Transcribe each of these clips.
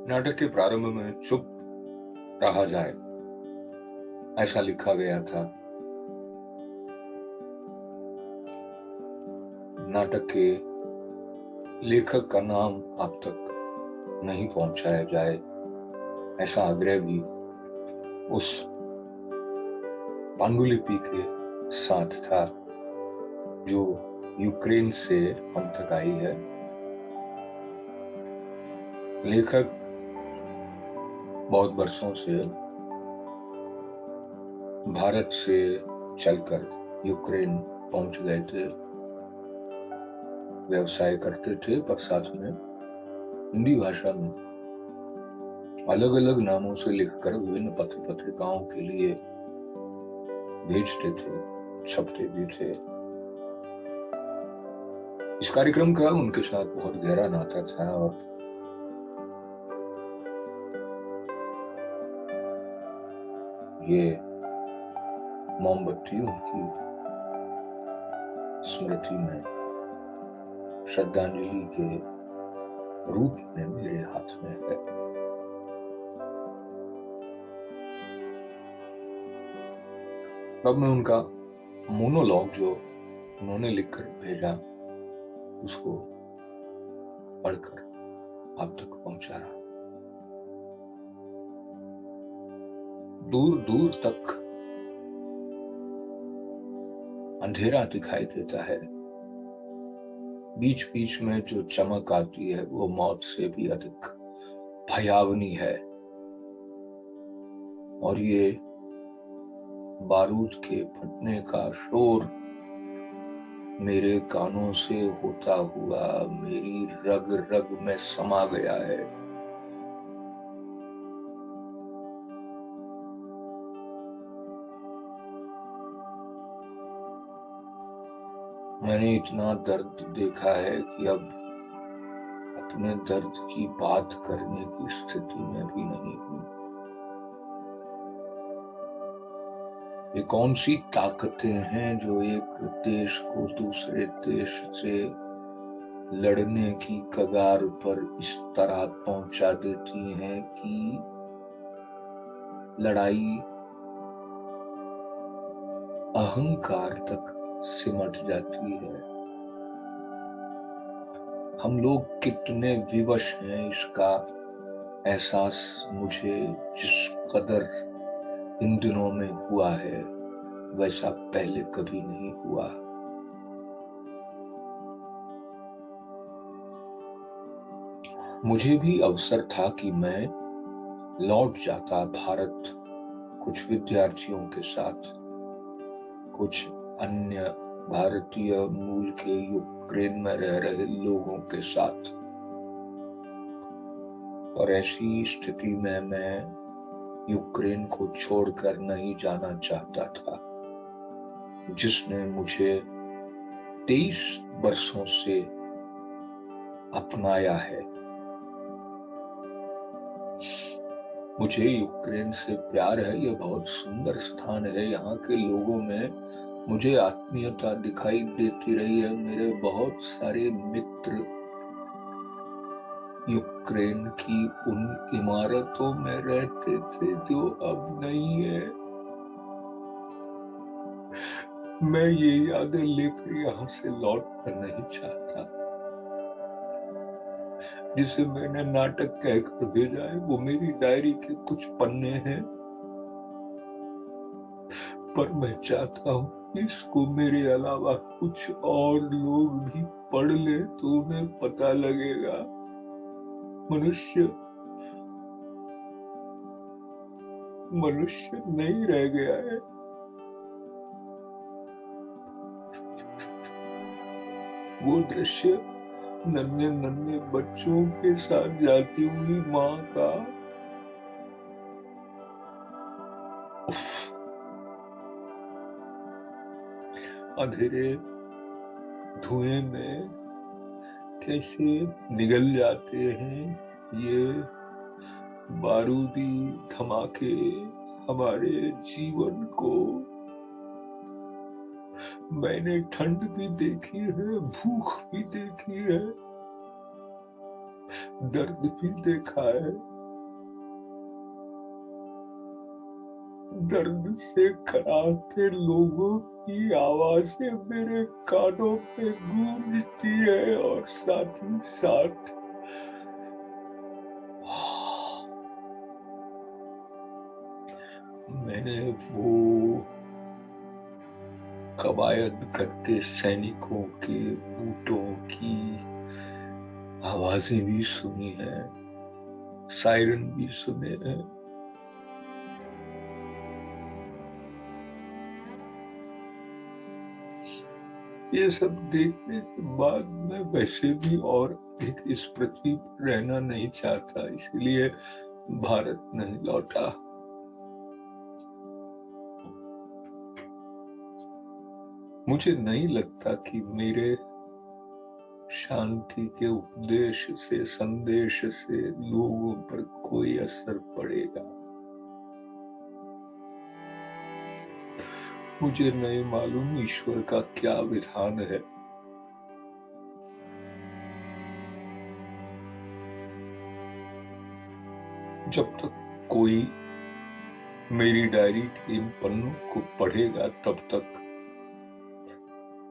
नाटक के प्रारंभ में चुप रहा जाए, ऐसा लिखा गया था। नाटक के लेखक का नाम आप तक नहीं पहुंचाया जाए, ऐसा आग्रह भी उस पांडुलिपि के साथ था जो यूक्रेन से हम तक आई है। लेखक बहुत वर्षों से भारत से चलकर यूक्रेन पहुंच गए थे, व्यवसाय करते थे, पर साथ में हिंदी भाषा में अलग अलग नामों से लिखकर विभिन्न पत्र पत्रिकाओं के लिए भेजते थे, छपते भी थे। इस कार्यक्रम का उनके साथ बहुत गहरा नाता था और ये मोमबत्ती उनकी स्मृति में श्रद्धांजलि के रूप में मेरे हाथ में है। अब मैं उनका मोनोलॉग जो उन्होंने लिखकर भेजा उसको पढ़कर आप तक पहुंचा रहा। दूर दूर तक अंधेरा दिखाई देता है, बीच बीच में जो चमक आती है वो मौत से भी अधिक भयावनी है। और ये बारूद के फटने का शोर मेरे कानों से होता हुआ मेरी रग रग में समा गया है। मैंने इतना दर्द देखा है कि अब अपने दर्द की बात करने की स्थिति में भी नहीं हूं। ये कौन सी ताकतें हैं जो एक देश को दूसरे देश से लड़ने की कगार पर इस तरह पहुंचा देती हैं कि लड़ाई अहंकार तक सिमट जाती है। हम लोग कितने विवश हैं इसका एहसास मुझे जिस कदर इन दिनों में हुआ है वैसा पहले कभी नहीं हुआ। मुझे भी अवसर था कि मैं लौट जाता भारत, कुछ विद्यार्थियों के साथ, कुछ अन्य भारतीय मूल के यूक्रेन में रह रहे लोगों के साथ। और ऐसी स्थिति में मैं यूक्रेन को छोड़कर नहीं जाना चाहता था, जिसने मुझे 23 वर्षों से अपनाया है। मुझे यूक्रेन से प्यार है, यह बहुत सुंदर स्थान है। यहाँ के लोगों में मुझे आत्मीयता दिखाई देती रही है। मेरे बहुत सारे मित्र यूक्रेन की उन इमारतों में रहते थे जो अब नहीं है। मैं ये यादें लेकर यहाँ से लौटना नहीं चाहता। जिसे मैंने नाटक कहकर भेजा है वो मेरी डायरी के कुछ पन्ने हैं, पर मैं चाहता हूं इसको मेरे अलावा कुछ और लोग भी पढ़ ले तो उन्हें पता लगेगा मनुष्य नहीं रह गया है। वो दृश्य नन्हे नन्हे बच्चों के साथ जाती हुई माँ का अंधेरे धुएं में कैसे निगल जाते हैं ये बारूदी धमाके हमारे जीवन को। मैंने ठंड भी देखी है, भूख भी देखी है, दर्द भी देखा है। दर्द से कराहते लोगों की आवाजें मेरे कानों पे गूंजती है और साथ ही साथ मैंने वो कवायद करते सैनिकों के बूटों की आवाजें भी सुनी है, सायरन भी सुने हैं। ये सब देखने के बाद मैं वैसे भी और इस पृथ्वी पर रहना नहीं चाहता, इसलिए भारत नहीं लौटा। मुझे नहीं लगता कि मेरे शांति के उपदेश से, संदेश से लोगों पर कोई असर पड़ेगा। मुझे नहीं मालूम ईश्वर का क्या विधान है। जब तक कोई मेरी डायरी के इन पन्नों को पढ़ेगा, तब तक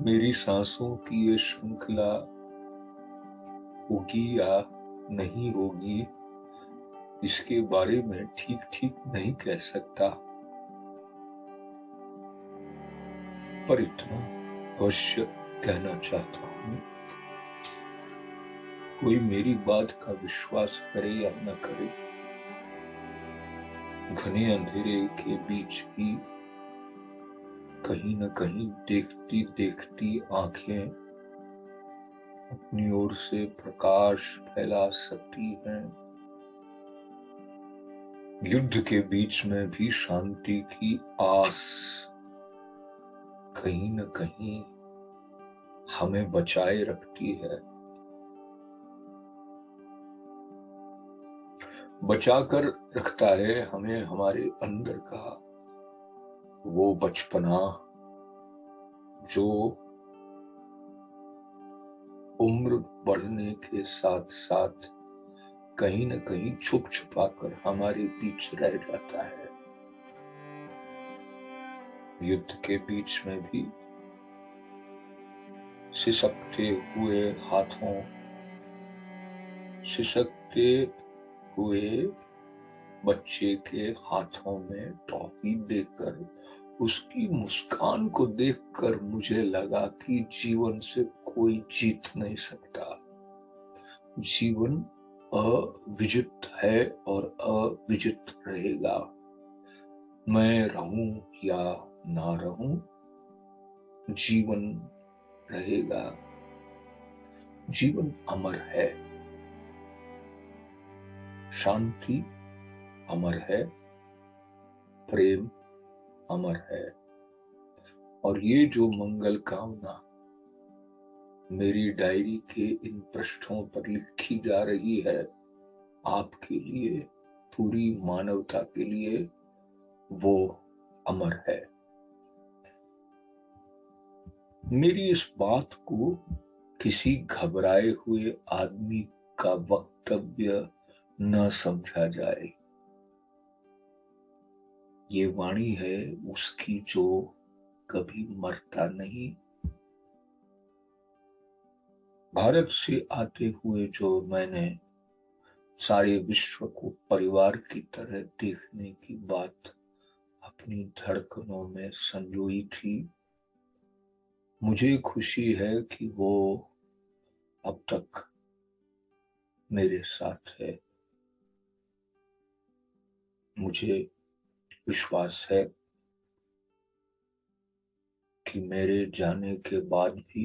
मेरी सांसों की ये श्रृंखला होगी या नहीं होगी, इसके बारे में ठीक ठीक नहीं कह सकता। पर इतना अवश्य कहना चाहता हूं, कोई मेरी बात का विश्वास करे या न करे, घने अंधेरे के बीच भी कहीं न कहीं देखती देखती आंखें अपनी ओर से प्रकाश फैला सकती हैं। युद्ध के बीच में भी शांति की आस कहीं न कहीं हमें बचाए रखती है, बचाकर रखता है हमें हमारे अंदर का वो बचपना जो उम्र बढ़ने के साथ साथ कहीं न कहीं छुप छुपा कर हमारे बीच रह जाता है। युद्ध के बीच में भी सिसकते हुए हाथों, सिसकते हुए बच्चे के हाथों में टॉफी देकर उसकी मुस्कान को देखकर मुझे लगा कि जीवन से कोई जीत नहीं सकता। जीवन अविजित है और अविजित रहेगा। मैं रहूं या ना रहूं, जीवन रहेगा। जीवन अमर है, शांति अमर है, प्रेम अमर है। और ये जो मंगल कामना मेरी डायरी के इन पृष्ठों पर लिखी जा रही है, आपके लिए, पूरी मानवता के लिए, वो अमर है। मेरी इस बात को किसी घबराए हुए आदमी का वक्तव्य न समझा जाए। ये वाणी है उसकी जो कभी मरता नहीं। भारत से आते हुए जो मैंने सारे विश्व को परिवार की तरह देखने की बात अपनी धड़कनों में संजोई थी, मुझे खुशी है कि वो अब तक मेरे साथ है। मुझे विश्वास है कि मेरे जाने के बाद भी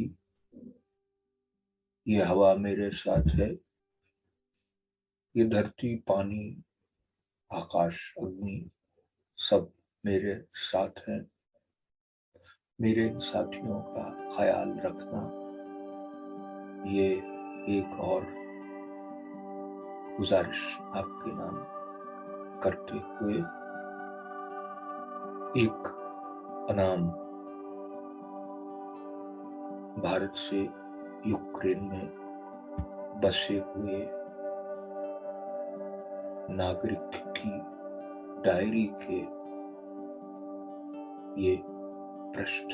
ये हवा मेरे साथ है, ये धरती, पानी, आकाश, अग्नि सब मेरे साथ हैं। मेरे इन साथियों का ख्याल रखना, ये एक और गुजारिश आपके नाम करते हुए, एक अनाम भारत से यूक्रेन में बसे हुए नागरिक की डायरी के ये पृष्ठ